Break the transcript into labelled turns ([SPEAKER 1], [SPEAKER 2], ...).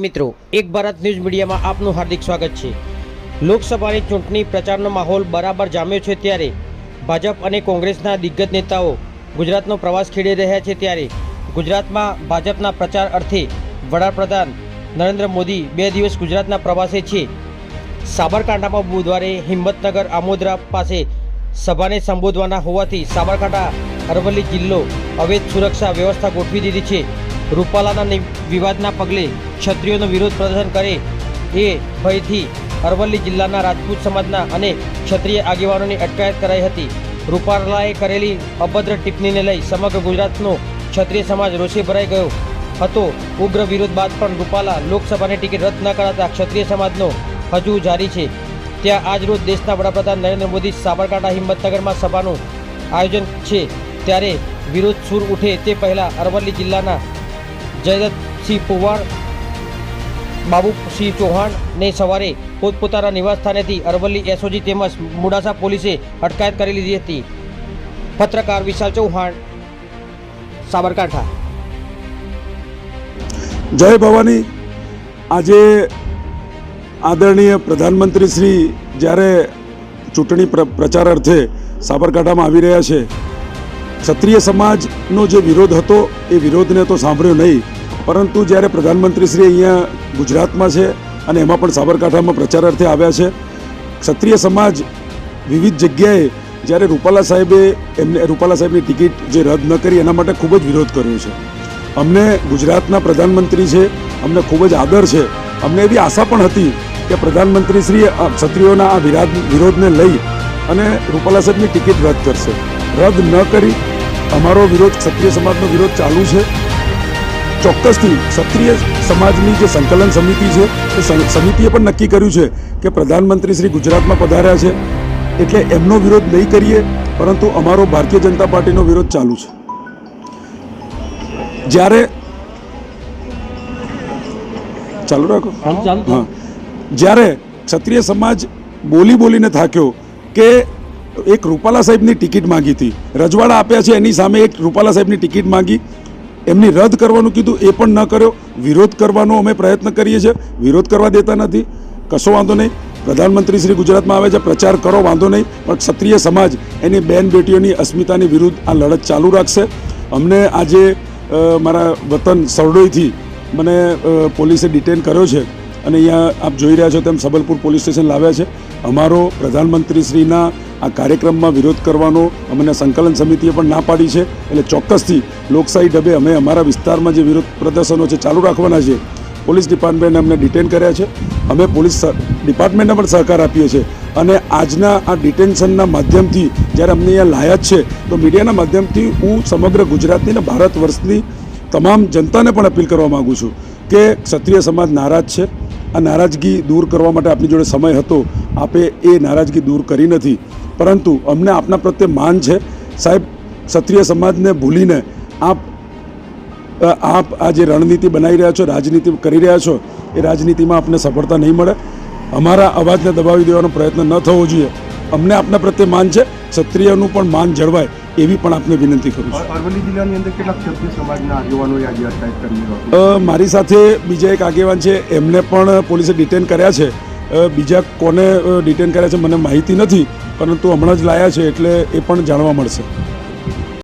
[SPEAKER 1] મિત્રો, એક ભારત ન્યૂઝ મીડિયામાં આપનું હાર્દિક સ્વાગત છે। લોકસભાની ચૂંટણી પ્રચારનો માહોલ બરાબર જામ્યો છે ત્યારે ભાજપ અને કોંગ્રેસના દિગ્ગજ નેતાઓ ગુજરાતનો પ્રવાસ ખેડી રહ્યા છે। ત્યારે ગુજરાતમાં ભાજપના પ્રચાર અર્થે વડાપ્રધાન નરેન્દ્ર મોદી 2 દિવસ ગુજરાતના પ્રવાસે છે। સાબરકાંઠામાં બુધવારે હિંમતનગર આમોદરા પાસે સભાને સંબોધવાના હોવાથી સાબરકાંઠા અરવલ્લી જિલ્લો અવૈધ સુરક્ષા વ્યવસ્થા ગોઠવી દીધી છે। રૂપાલાના વિવાદના પગલે ક્ષત્રિયોનો વિરોધ પ્રદર્શન કરે એ ભયથી અરવલ્લી જિલ્લાના રાજપૂત સમાજના અને ક્ષત્રિય આગેવાનોની અટકાયત કરાઈ હતી। રૂપાલાએ કરેલી અભદ્ર ટિપ્પણીને લઈ સમગ્ર ગુજરાતનો ક્ષત્રિય સમાજ રોષે ભરાઈ ગયો હતો। ઉગ્ર વિરોધ બાદ પણ રૂપાલા લોકસભાની ટિકિટ રદ ન કરાતા ક્ષત્રિય સમાજનો હજુ જારી છે। ત્યાં આજ રોજ દેશના વડાપ્રધાન નરેન્દ્ર મોદી સાબરકાંઠા હિંમતનગરમાં સભાનું આયોજન છે। ત્યારે વિરોધ સૂર ઉઠે તે પહેલાં અરવલ્લી જિલ્લાના જયદત્તસિંહ પુવાણ, બાબુસિંહ ચૌહાણને સવારે પોતપોતાના નિવાસસ્થાનેથી અરવલ્લી એસઓજી તેમજ મોડાસા પોલીસે અટકાયત કરી લીધી હતી। પત્રકાર વિશાલ ચૌહાણ, સાબરકાંઠા।
[SPEAKER 2] જય ભવાની। આજે આદરણીય પ્રધાનમંત્રી શ્રી જ્યારે ચૂંટણી પ્રચાર અર્થે સાબરકાંઠામાં આવી રહ્યા છે, ક્ષત્રિય સમાજનો જે વિરોધ હતો એ વિરોધને તો સાંભળ્યો નહીં, પરંતુ જ્યારે પ્રધાનમંત્રી શ્રી અહીંયા ગુજરાતમાં છે અને એમાં પણ સાબરકાંઠામાં પ્રચાર અર્થે આવ્યા છે, ક્ષત્રિય સમાજ વિવિધ જગ્યાએ જ્યારે રૂપાલા સાહેબની ટિકિટ જે રદ ન કરી એના માટે ખૂબ જ વિરોધ કર્યો છે। અમને ગુજરાતના પ્રધાનમંત્રી છે, અમને ખૂબ જ આદર છે, અમને એવી આશા પણ હતી કે પ્રધાનમંત્રી શ્રી ક્ષત્રિયોના આ વિરોધને લઈ અને રૂપાલા સાહેબની ટિકિટ રદ કરશે। રદ ન કરી અમારો વિરોધ, ક્ષત્રિય સમાજનો વિરોધ ચાલુ છે। ચોક્કસથી ક્ષત્રિય સમાજની જે સંકલન સમિતિ છે એ સમિતિએ પણ નક્કી કર્યું છે કે પ્રધાનમંત્રી શ્રી ગુજરાતમાં પધાર્યા છે એટલે એમનો વિરોધ નહીં કરીએ, પરંતુ અમારો ભારતીય જનતા પાર્ટીનો વિરોધ ચાલુ છે। જ્યારે ચાલુ રાખો હા, જ્યારે ક્ષત્રિય સમાજ બોલીને થાક્યો કે એક રૂપાલા સાહેબની ટિકિટ માંગી હતી, રજવાડા આપ્યા છે, એની સામે એક રૂપાલા સાહેબની ટિકિટ માંગી, એમની રદ કરવાનું કીધું, એ પણ ન કર્યો। વિરોધ કરવાનો અમે પ્રયત્ન કરીએ છીએ, વિરોધ કરવા દેતા નથી, કશો વાંધો નહીં। પ્રધાનમંત્રી શ્રી ગુજરાતમાં આવે છે, પ્રચાર કરો, વાંધો નહીં, પણ ક્ષત્રિય સમાજ એની બેન બેટીઓની અસ્મિતાની વિરુદ્ધ આ લડત ચાલુ રાખશે। અમને આજે મારા વતન સરડોઈથી મને પોલીસે ડિટેન કર્યો છે અને અહીંયા આપ જોઈ રહ્યા છો તેમ સબલપુર પોલીસ સ્ટેશન લાવ્યા છે। અમારો પ્રધાનમંત્રીશ્રીના આ કાર્યક્રમમાં વિરોધ કરવાનો અમને સંકલન સમિતિએ પણ ના પાડી છે, એટલે ચોક્કસથી લોકશાહી ઢબે અમે અમારા વિસ્તારમાં જે વિરોધ પ્રદર્શનો છે ચાલુ રાખવાના છે। પોલીસ ડિપાર્ટમેન્ટે અમને ડિટેન કર્યા છે, અમે પોલીસ ડિપાર્ટમેન્ટને પણ સહકાર આપીએ છીએ અને આજના આ ડિટેન્શનના માધ્યમથી જ્યારે અમને અહીંયા લાયા જ છે તો મીડિયાના માધ્યમથી હું સમગ્ર ગુજરાતની અને ભારત વર્ષની તમામ જનતાને પણ અપીલ કરવા માગું છું કે ક્ષત્રિય સમાજ નારાજ છે। આ નારાજગી દૂર કરવા માટે આપની જોડે સમય હતો, આપે એ નારાજગી દૂર કરી નથી, પરંતુ અમને આપના પ્રત્યે માન છે સાહેબ। ક્ષત્રિય સમાજને ભૂલીને આપ આ જે રણનીતિ બનાવી રહ્યા છો, રાજનીતિ કરી રહ્યા છો, એ રાજનીતિમાં આપને સફળતા નહીં મળે। અમારા અવાજને દબાવી દેવાનો પ્રયત્ન ન થવો જોઈએ। અમને આપના પ્રત્યે માન છે, ક્ષત્રિયનું પણ માન જળવાય એવી પણ આપને વિનંતી કરું છું।
[SPEAKER 3] અરવલ્લી જિલ્લાની અંદર કેટલા ક્ષત્રિય સમાજના આગેવાનોએ આજે અટકાયત કરી
[SPEAKER 2] મારી સાથે બીજા એક આગેવાન છે, એમને પણ પોલીસે ડિટેન કર્યા છે। બીજા કોને ડિટેન કર્યા છે મને માહિતી નથી, પરંતુ હમણાં જ લાયા છે એટલે એ પણ જાણવા મળશે।